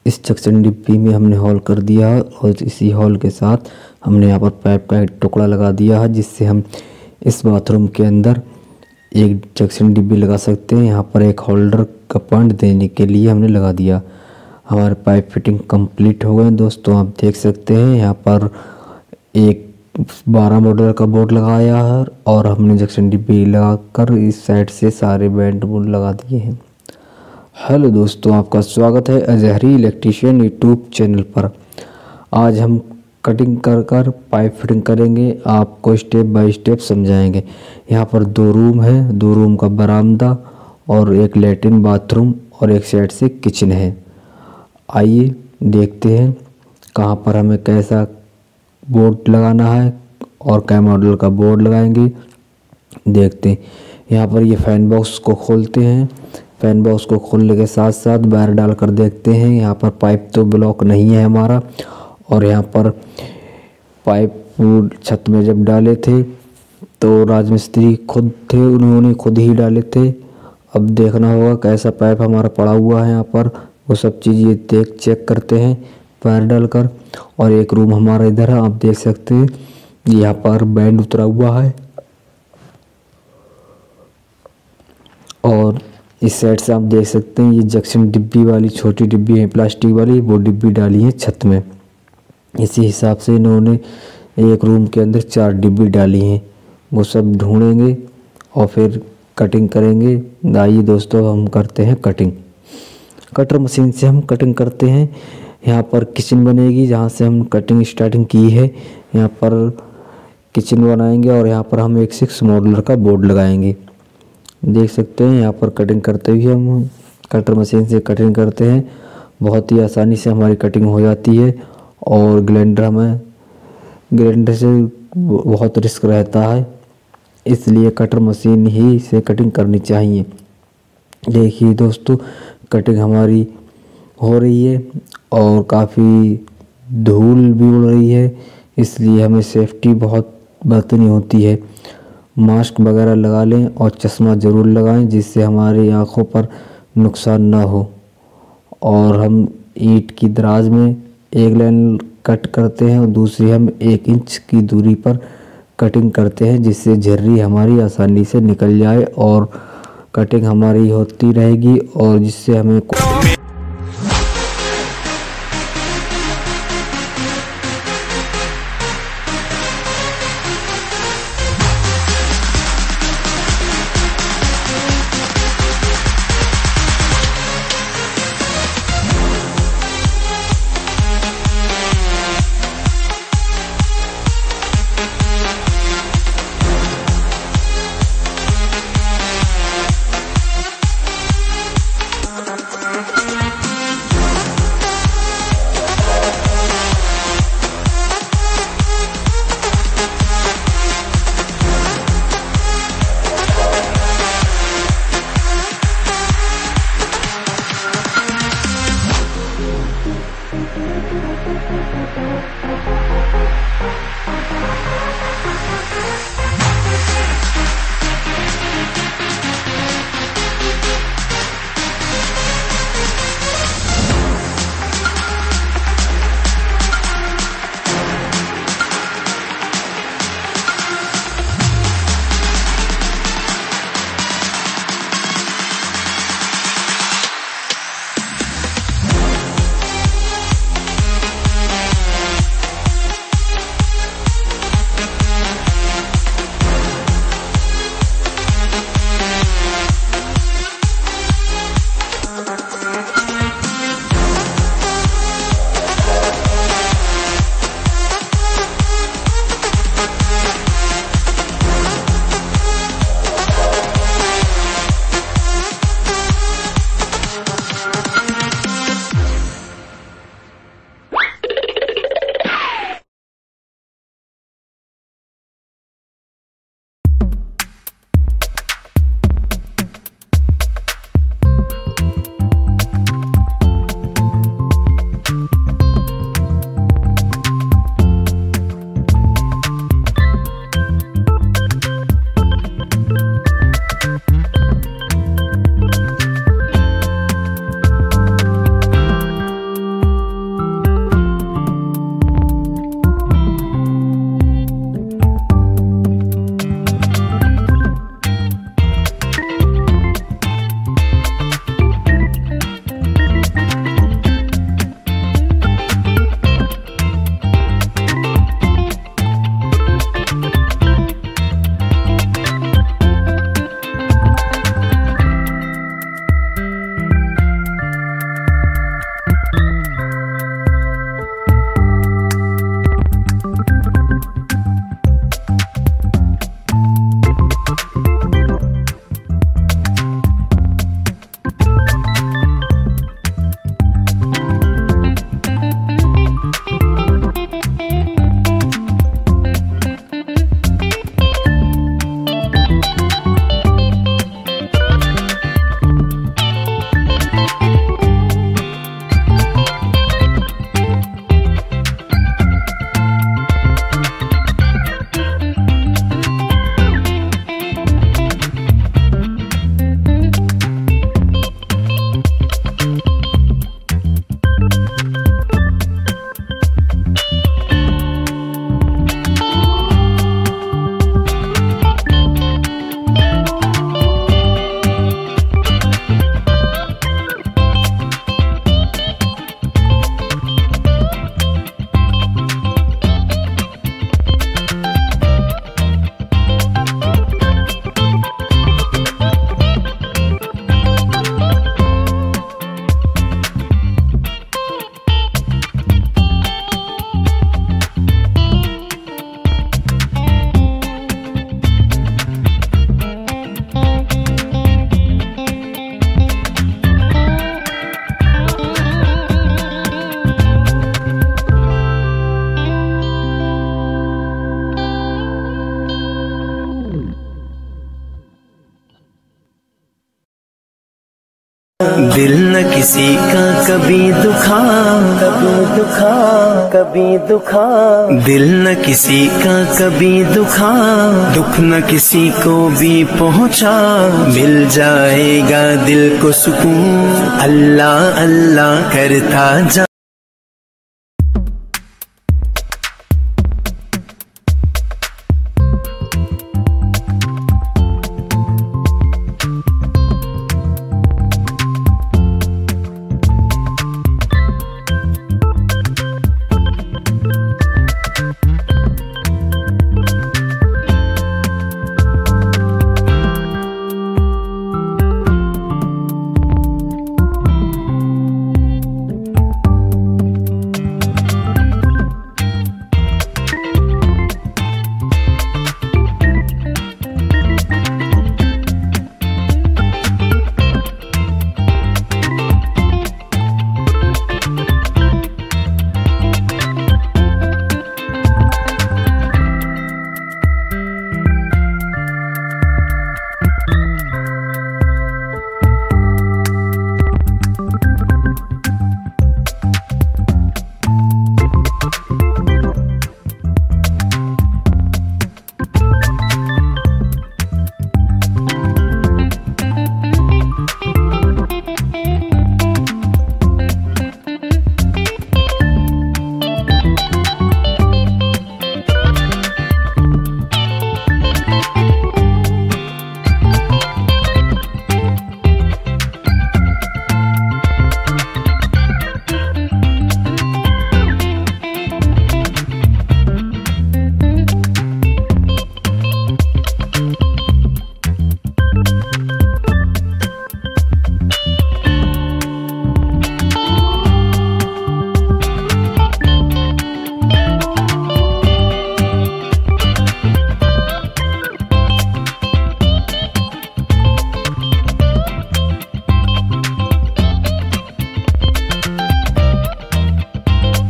इस जंक्शन डिब्बी में हमने होल कर दिया है और इसी होल के साथ हमने यहाँ पर पाइप का एक टुकड़ा लगा दिया है, जिससे हम इस बाथरूम के अंदर एक जंक्शन डिब्बी लगा सकते हैं। यहाँ पर एक होल्डर का पॉइंट देने के लिए हमने लगा दिया। हमारे पाइप फिटिंग कंप्लीट हो गए दोस्तों, आप देख सकते हैं। यहाँ पर एक 12 मॉडल का बोर्ड लगाया है और हमने जंक्शन डिब्बी लगाकर इस साइड से सारे बैंड बोर्ड लगा दिए हैं। हेलो दोस्तों, आपका स्वागत है अजहरी इलेक्ट्रिशियन यूट्यूब चैनल पर। आज हम कटिंग कर पाइप फिटिंग करेंगे, आपको स्टेप बाय स्टेप समझाएंगे। यहाँ पर 2 रूम है, 2 रूम का बरामदा और एक लैट्रिन बाथरूम और एक साइड से किचन है। आइए देखते हैं कहाँ पर हमें कैसा बोर्ड लगाना है और क्या मॉडल का बोर्ड लगाएंगे, देखते हैं। यहाँ पर ये फैन बॉक्स को खोलते हैं। फैन बॉक्स को खोलने के साथ साथ वायर डालकर देखते हैं। यहाँ पर पाइप तो ब्लॉक नहीं है हमारा, और यहाँ पर पाइप छत में जब डाले थे तो राजमिस्त्री खुद थे, उन्होंने खुद ही डाले थे। अब देखना होगा कैसा पाइप हमारा पड़ा हुआ है यहाँ पर, वो सब चीज़ ये चेक करते हैं वायर डालकर। और एक रूम हमारा इधर है, आप देख सकते हैं यहाँ पर बैंड उतरा हुआ है और इस साइड से आप देख सकते हैं ये जंक्शन डिब्बी वाली छोटी डिब्बी है प्लास्टिक वाली, वो डिब्बी डाली है छत में। इसी हिसाब से इन्होंने एक रूम के अंदर 4 डिब्बी डाली हैं, वो सब ढूंढेंगे और फिर कटिंग करेंगे। आइए दोस्तों हम करते हैं कटिंग। कटर मशीन से हम कटिंग करते हैं। यहाँ पर किचन बनेगी जहाँ से हम कटिंग स्टार्टिंग की है। यहाँ पर किचन बनाएंगे और यहाँ पर हम एक 6 मॉडुलर का बोर्ड लगाएंगे। देख सकते हैं यहाँ पर कटिंग करते हुए हम कटर मशीन से कटिंग करते हैं। बहुत ही आसानी से हमारी कटिंग हो जाती है और ग्राइंडर से बहुत रिस्क रहता है, इसलिए कटर मशीन ही से कटिंग करनी चाहिए। देखिए दोस्तों, कटिंग हमारी हो रही है और काफ़ी धूल भी उड़ रही है, इसलिए हमें सेफ्टी बहुत बरतनी होती है। मास्क वगैरह लगा लें और चश्मा ज़रूर लगाएं, जिससे हमारी आँखों पर नुकसान ना हो। और हम ईंट की दराज में एक लाइन कट करते हैं और दूसरी हम 1 इंच की दूरी पर कटिंग करते हैं, जिससे झर्री हमारी आसानी से निकल जाए और कटिंग हमारी होती रहेगी और जिससे हमें दिल न किसी का कभी दुखा, कभी दुखा, दिल न किसी का कभी दुखा, दुख न किसी को भी पहुँचा, मिल जाएगा दिल को सुकून, अल्लाह अल्लाह करता जा।